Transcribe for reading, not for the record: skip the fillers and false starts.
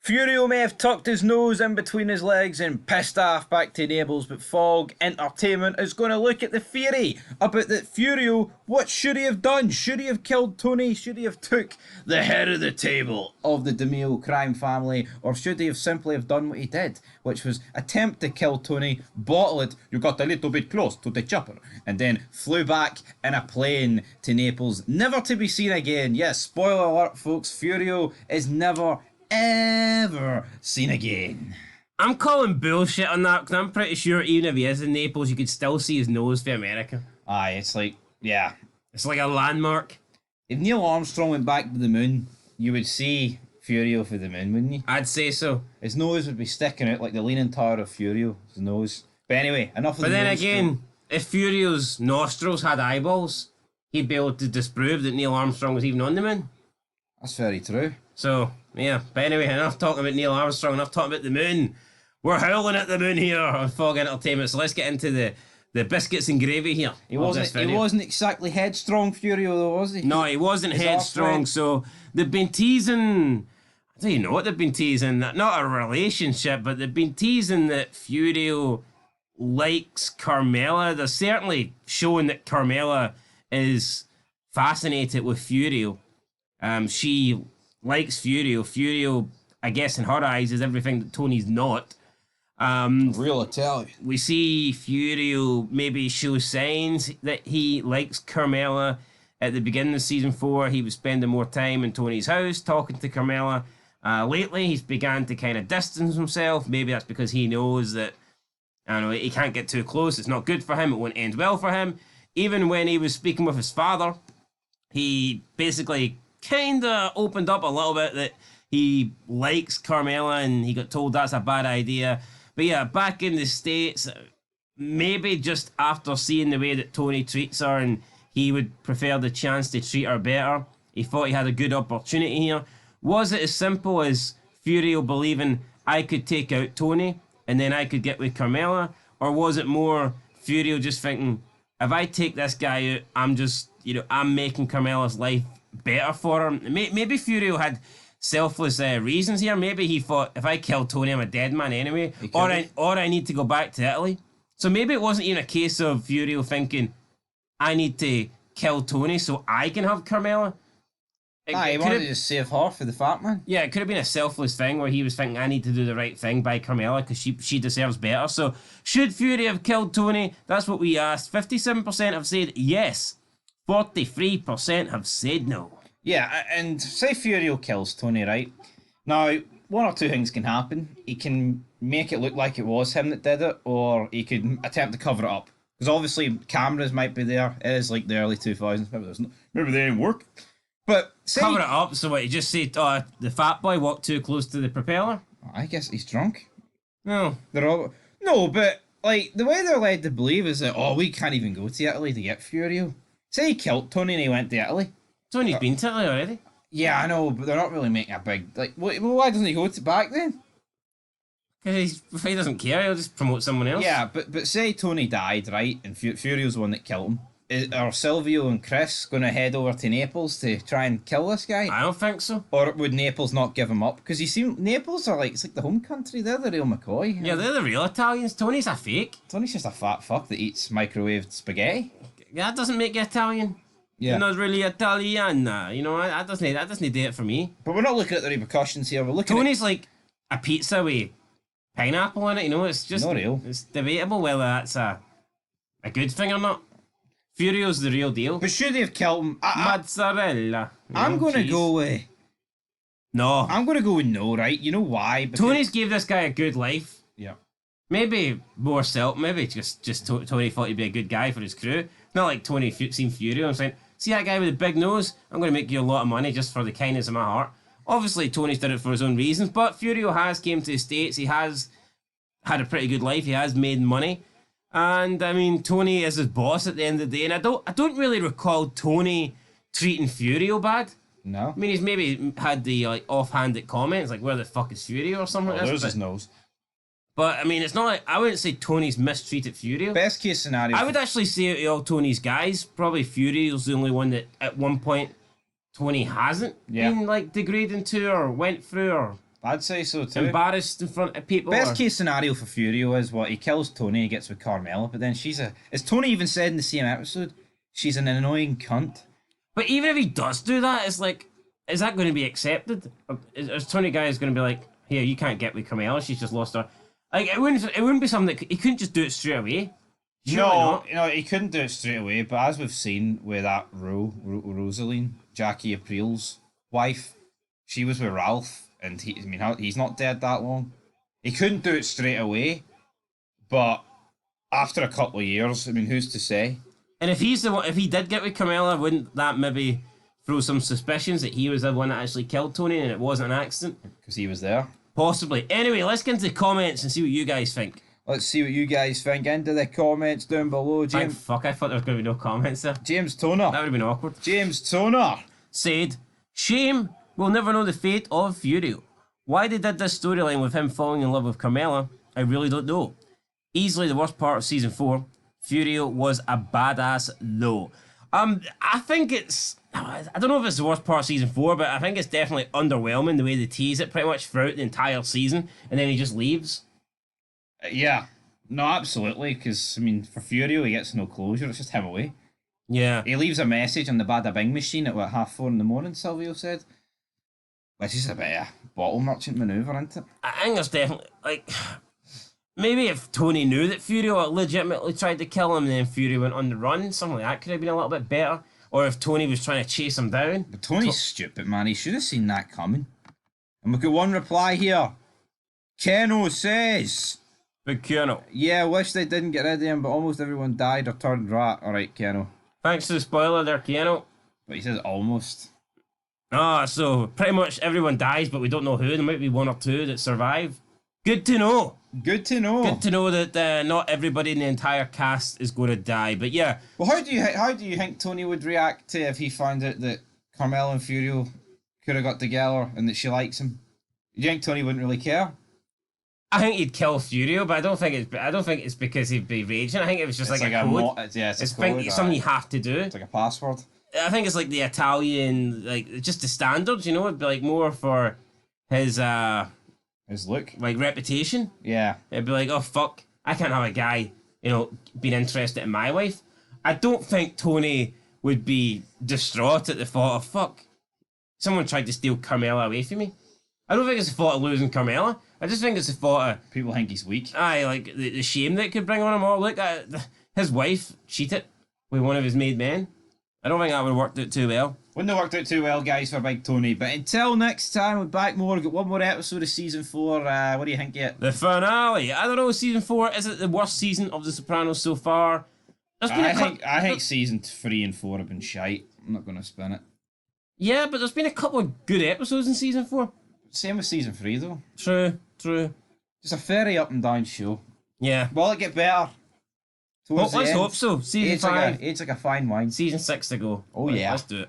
Furio may have tucked his nose in between his legs and pissed off back to Naples, but Fog Entertainment is going to look at the theory about that Furio, what should he have done? Should he have killed Tony? Should he have took the head of the table of the DeMille crime family? Or should he have simply have done what he did, which was attempt to kill Tony, bottle it, you got a little bit close to the chopper, and then flew back in a plane to Naples, never to be seen again. Yes, spoiler alert folks, Furio is never ever seen again. I'm calling bullshit on that because I'm pretty sure even if he is in Naples, you could still see his nose for America. Aye, it's like, yeah. It's like a landmark. If Neil Armstrong went back to the moon, you would see Furio for the moon, wouldn't you? I'd say so. His nose would be sticking out like the Leaning Tower of Furio, his nose. But anyway, enough of But the then nose again, talk. if Furio's nostrils had eyeballs, he'd be able to disprove that Neil Armstrong was even on the moon. That's very true. So, yeah. But anyway, enough talking about Neil Armstrong, enough talking about the moon. We're howling at the moon here on Fog Entertainment, so let's get into the biscuits and gravy here. He wasn't exactly headstrong, Furio, though, was he? No, he wasn't headstrong, so they've been teasing... I don't even know what they've been teasing. Not a relationship, but they've been teasing that Furio likes Carmela. They're certainly showing that Carmela is fascinated with Furio. She likes Furio. Furio, I guess in her eyes, is everything that Tony's not. Real Italian. We see Furio maybe show signs that he likes Carmela. At the beginning of season 4, he was spending more time in Tony's house talking to Carmela. Lately, he's began to kind of distance himself. Maybe that's because he knows that, I don't know, he can't get too close. It's not good for him. It won't end well for him. Even when he was speaking with his father, he basically kind of opened up a little bit that he likes Carmela and he got told that's a bad idea. But yeah, back in the States, maybe just after seeing the way that Tony treats her and he would prefer the chance to treat her better, he thought he had a good opportunity here. Was it as simple as Furio believing I could take out Tony and then I could get with Carmela? Or was it more Furio just thinking, if I take this guy out, I'm just, I'm making Carmela's life better for her? Maybe Furio had selfless reasons here. Maybe he thought, if I kill Tony, I'm a dead man anyway. Or I need to go back to Italy. So maybe it wasn't even a case of Furio thinking, I need to kill Tony so I can have Carmela. He wanted to just save her for the fat man. Yeah, it could have been a selfless thing where he was thinking, I need to do the right thing by Carmela because she deserves better. So, should Fury have killed Tony? That's what we asked. 57% have said yes. 43% have said no. Yeah, and say Furio kills Tony, right? Now, one or two things can happen. He can make it look like it was him that did it, or he could attempt to cover it up. Because obviously cameras might be there. It is like the early 2000s. Maybe they didn't work. But cover it up, so what, you just say, the fat boy walked too close to the propeller? I guess he's drunk. No. No, but, like, the way they're led to believe is that, we can't even go to Italy to get Furio. Say he killed Tony and he went to Italy. Tony's been to Italy already. Yeah, I know, but they're not really making a big, like, why doesn't he go back then? Because if he doesn't care, he'll just promote someone else. Yeah, but say Tony died, right, and Furio's the one that killed him. Are Silvio and Chris going to head over to Naples to try and kill this guy? I don't think so. Or would Naples not give him up? Because Naples are it's like the home country. They're the real McCoy. Yeah, they're the real Italians. Tony's a fake. Tony's just a fat fuck that eats microwaved spaghetti. Yeah, that doesn't make you Italian. Yeah. You're not really Italian. That doesn't do it for me. But we're not looking at the repercussions here. We're looking Tony's like a pizza with pineapple in it, it's just... Not real. It's debatable whether that's a good thing or not. Furio's the real deal. But should they have killed him? Mozzarella. I'm going to go with... No. I'm going to go with no, right? You know why? Because Tony's gave this guy a good life. Yeah. Maybe more self. Maybe just Tony thought he'd be a good guy for his crew. Not like Tony seen Furio and saying, see that guy with the big nose? I'm going to make you a lot of money just for the kindness of my heart. Obviously, Tony's did it for his own reasons, but Furio has came to the States. He has had a pretty good life. He has made money. And, I mean, Tony is his boss at the end of the day. And I don't really recall Tony treating Furio bad. No. I mean, he's maybe had the, offhanded comments, like, where the fuck is Furio or something like this. There's his nose. But, I mean, it's not like... I wouldn't say Tony's mistreated Furio. Best case scenario... I would actually say out of all Tony's guys, probably Furio's the only one that, at one point, Tony hasn't been, degrading to or went through or... I'd say so too. embarrassed in front of people. Best or- case scenario for Furio is what he kills Tony, he gets with Carmella, but then as Tony even said in the same episode, she's an annoying cunt. But even if he does do that, it's like, is that going to be accepted? Is Tony Guy going to be like, here, you can't get with Carmella, she's just lost her. Like, it wouldn't be something that he couldn't just do it straight away. Surely not. No, he couldn't do it straight away, but as we've seen with that Rosaline, Jackie April's wife, she was with Ralph, and he's not dead that long. He couldn't do it straight away, but after a couple of years, I mean, who's to say? And if he's the one, if he did get with Carmella, wouldn't that maybe throw some suspicions that he was the one that actually killed Tony and it wasn't an accident? Because he was there. Possibly. Anyway, let's get into the comments and see what you guys think. Let's see what you guys think. Into the comments down below. Thank James fuck, I thought there was going to be no comments there. James Toner. That would have been awkward. James Toner. Said, shame we'll never know the fate of Furio. Why they did this storyline with him falling in love with Carmella, I really don't know. Easily the worst part of season 4. Furio was a badass though. I think I don't know if it's the worst part of season 4, but I think it's definitely underwhelming the way they tease it pretty much throughout the entire season, and then he just leaves. Yeah. No, absolutely, because, I mean, for Furio, he gets no closure. It's just him away. Yeah. He leaves a message on the Bada Bing machine at, 4:30 in the morning, Silvio said. Which is a bit of a bottle merchant manoeuvre, isn't it? I think there's definitely, like, maybe if Tony knew that Furio legitimately tried to kill him and then Furio went on the run, something like that could have been a little bit better. Or if Tony was trying to chase him down. But Tony's stupid, man. He should have seen that coming. And we've got one reply here. Keno says... Big Keno. Yeah, wish they didn't get rid of him, but almost everyone died or turned rat. Alright, Keno. Thanks to the spoiler there, Keno. But he says almost. Ah, so pretty much everyone dies, but we don't know who. There might be one or two that survive. Good to know. Good to know. Good to know that not everybody in the entire cast is going to die. But yeah. Well, how do you think Tony would react to if he found out that Carmella and Furio could have got together and that she likes him? Do you think Tony wouldn't really care? I think he'd kill Furio, but I don't think it's because he'd be raging. I think it was just like a code. It's a It's code, something you have to do. It's like a password. I think it's like the Italian, like just the standards. You know, it'd be like more for his look, like reputation. Yeah. It'd be like, oh fuck, I can't have a guy, being interested in my wife. I don't think Tony would be distraught at the thought of fuck, someone tried to steal Carmella away from me. I don't think it's the thought of losing Carmella. I just think it's the thought of people think he's weak. Aye, like the shame that could bring on him. Oh, look, his wife cheated with one of his made men. I don't think that would have worked out too well. Wouldn't have worked out too well, guys, for Big Tony. But until next time, we're back more. We've got one more episode of season 4. What do you think yet? The finale. I don't know. Season 4, is it the worst season of The Sopranos so far? I think season 3 and 4 have been shite. I'm not going to spin it. Yeah, but there's been a couple of good episodes in season 4. Same with season 3 though. True. Just a very up and down show. Yeah. Will it get better? Let's hope so. Season 5. It's like a fine wine. Season 6 to go. Oh yeah. Let's do it.